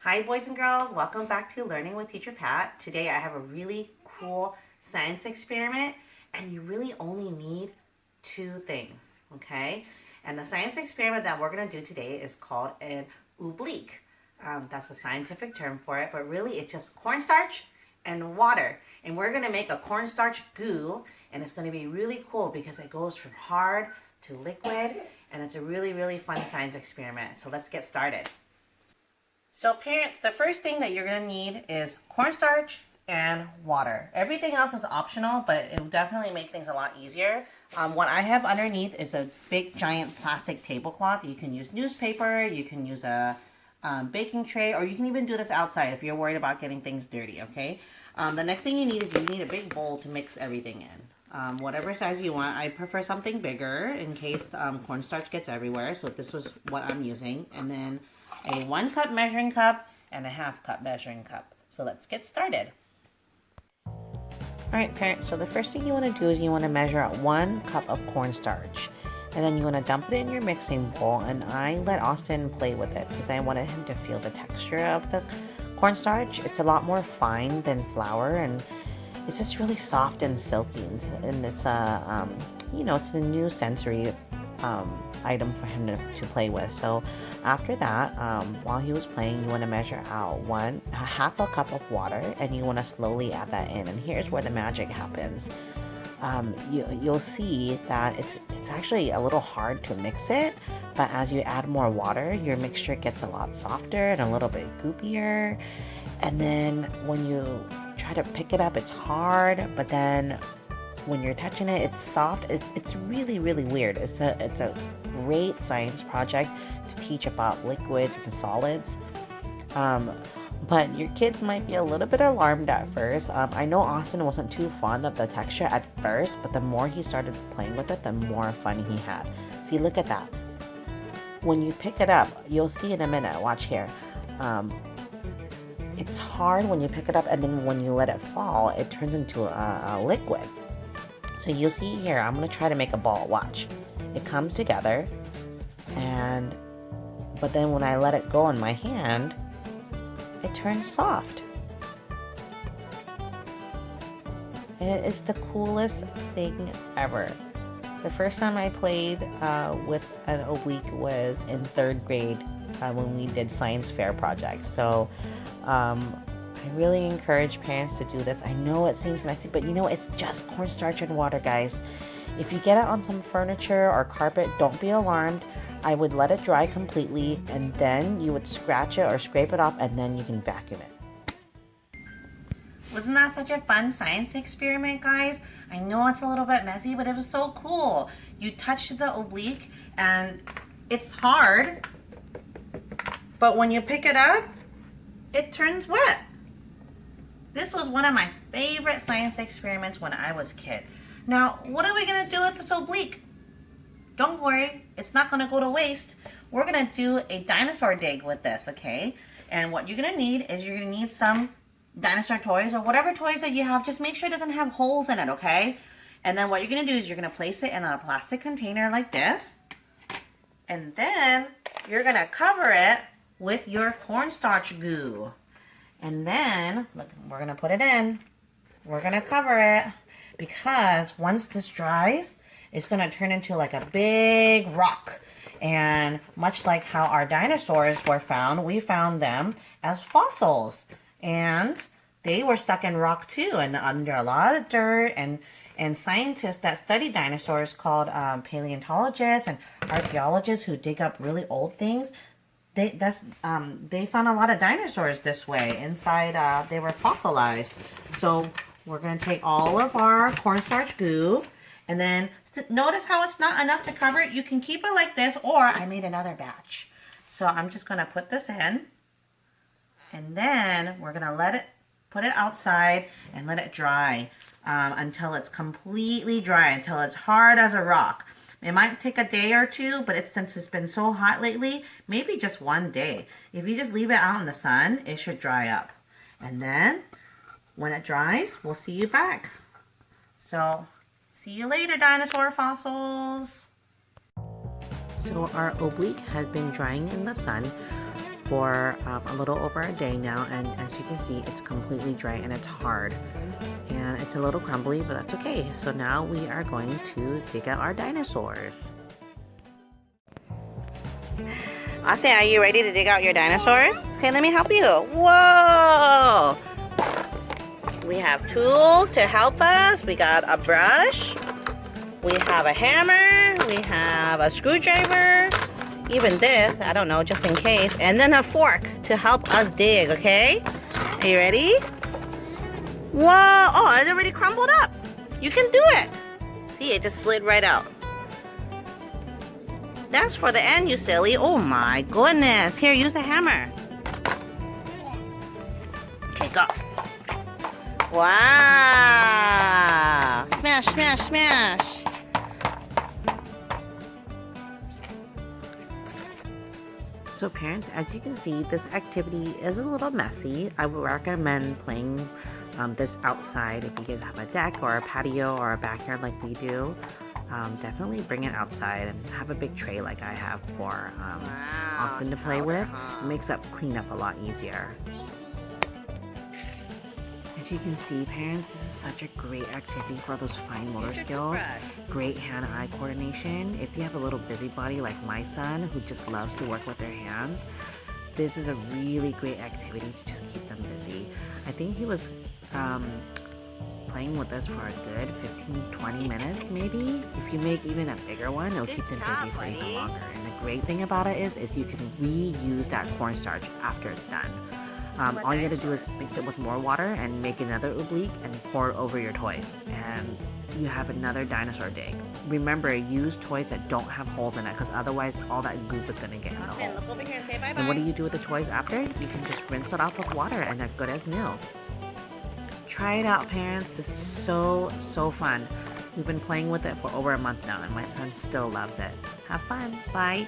Hi boys and girls, welcome back to Learning with Teacher Pat. Today I have a really cool science experiment and you really only need two things, okay? And the science experiment that we're going to do today is called an ooh-bl-eek. That's a scientific term for it, but really it's just cornstarch and water. And we're going to make a cornstarch goo, and it's going to be really cool because it goes from hard to liquid, and it's a really fun science experiment. So let's get started. So parents, the first thing that you're going to need is cornstarch and water. Everything else is optional, but it will definitely make things a lot easier. What I have underneath is a big giant plastic tablecloth. You can use newspaper, you can use a baking tray, or you can even do this outside if you're worried about getting things dirty, okay? The next thing you need is you need a big bowl to mix everything in. Whatever size you want. I prefer something bigger in case cornstarch gets everywhere, so this was what I'm using. And then a 1 cup measuring cup and a 1/2 cup measuring cup. So let's get started. Alright parents, so the first thing you want to do is you want to measure out 1 cup of cornstarch. And then you want to dump it in your mixing bowl, and I let Austin play with it because I wanted him to feel the texture of the cornstarch. It's a lot more fine than flour, and it's just really soft and silky, and it's a it's a new sensory item for him to play with. So after that, while he was playing, you want to measure out 1/2 cup of water, and you want to slowly add that in. And here's where the magic happens. You'll see that it's actually a little hard to mix it, but as you add more water, your mixture gets a lot softer and a little bit goopier. And then when you try to pick it up, it's hard, but then when you're touching it, it's soft. It's really weird. It's a great science project to teach about liquids and solids. But your kids might be a little bit alarmed at first. I know Austin wasn't too fond of the texture at first, but the more he started playing with it, the more fun he had. See, look at that. When you pick it up, you'll see in a minute. Watch here. It's hard when you pick it up, and then when you let it fall, it turns into a liquid. So you'll see here, I'm going to try to make a ball. Watch. It comes together, but then when I let it go in my hand, it turns soft. And it is the coolest thing ever. The first time I played with an ooh-bl-eek was in 3rd grade when we did science fair projects. So I really encourage parents to do this. I know it seems messy, but it's just cornstarch and water, guys. If you get it on some furniture or carpet, don't be alarmed. I would let it dry completely, and then you would scratch it or scrape it off, and then you can vacuum it. Wasn't that such a fun science experiment, guys? I know it's a little bit messy, but it was so cool. You touch the ooh-bl-eek, and it's hard, but when you pick it up, it turns wet. This was one of my favorite science experiments when I was a kid. Now, what are we going to do with this ooh-bl-eek? Don't worry, it's not going to go to waste. We're going to do a dinosaur dig with this, okay? And what you're going to need is you're going to need some dinosaur toys or whatever toys that you have. Just make sure it doesn't have holes in it, okay? And then what you're going to do is you're going to place it in a plastic container like this. And then you're going to cover it with your cornstarch goo. And then, look, we're going to put it in. We're going to cover it because once this dries, it's going to turn into like a big rock. And much like how our dinosaurs were found, we found them as fossils. And they were stuck in rock too, and under a lot of dirt. And scientists that study dinosaurs called paleontologists and archaeologists who dig up really old things, they found a lot of dinosaurs this way. Inside, they were fossilized. So we're going to take all of our cornstarch goo, and then notice how it's not enough to cover it. You can keep it like this, or I made another batch. So I'm just going to put this in, and then we're going to put it outside and let it dry until it's completely dry, until it's hard as a rock. It might take a day or two, but since it's been so hot lately, maybe just 1 day. If you just leave it out in the sun, it should dry up. And then when it dries, we'll see you back. So see you later, dinosaur fossils. So our ooh-bl-eek had been drying in the sun for a little over a day now, and as you can see, it's completely dry and it's hard. And it's a little crumbly, but that's okay. So now we are going to dig out our dinosaurs. Austin, are you ready to dig out your dinosaurs? Okay, let me help you. Whoa! We have tools to help us. We got a brush. We have a hammer. We have a screwdriver. Even this, I don't know, just in case. And then a fork to help us dig, okay? Are you ready? Whoa! Oh, it already crumbled up. You can do it. See, it just slid right out. That's for the end, you silly. Oh my goodness. Here, use the hammer. Okay, go. Wow. Smash, smash, smash. So parents, as you can see, this activity is a little messy. I would recommend playing this outside if you guys have a deck or a patio or a backyard like we do. Definitely bring it outside and have a big tray like I have for Austin to play with. It makes up cleanup a lot easier. As you can see, parents, this is such a great activity for those fine motor skills, great hand-eye coordination. If you have a little busybody like my son who just loves to work with their hands, this is a really great activity to just keep them busy. I think he was playing with us for a good 15-20 minutes maybe. If you make even a bigger one, it'll keep them busy for even longer. And the great thing about it is you can reuse that cornstarch after it's done. All you gotta do is mix it with more water and make another ooble-eek and pour it over your toys, and you have another dinosaur dig. Remember, use toys that don't have holes in it, because otherwise all that goop is gonna get in the hole. Look over here and say bye-bye. And what do you do with the toys after? You can just rinse it off with water and they're good as new. Try it out, parents. This is so fun. We've been playing with it for over a month now and my son still loves it. Have fun. Bye.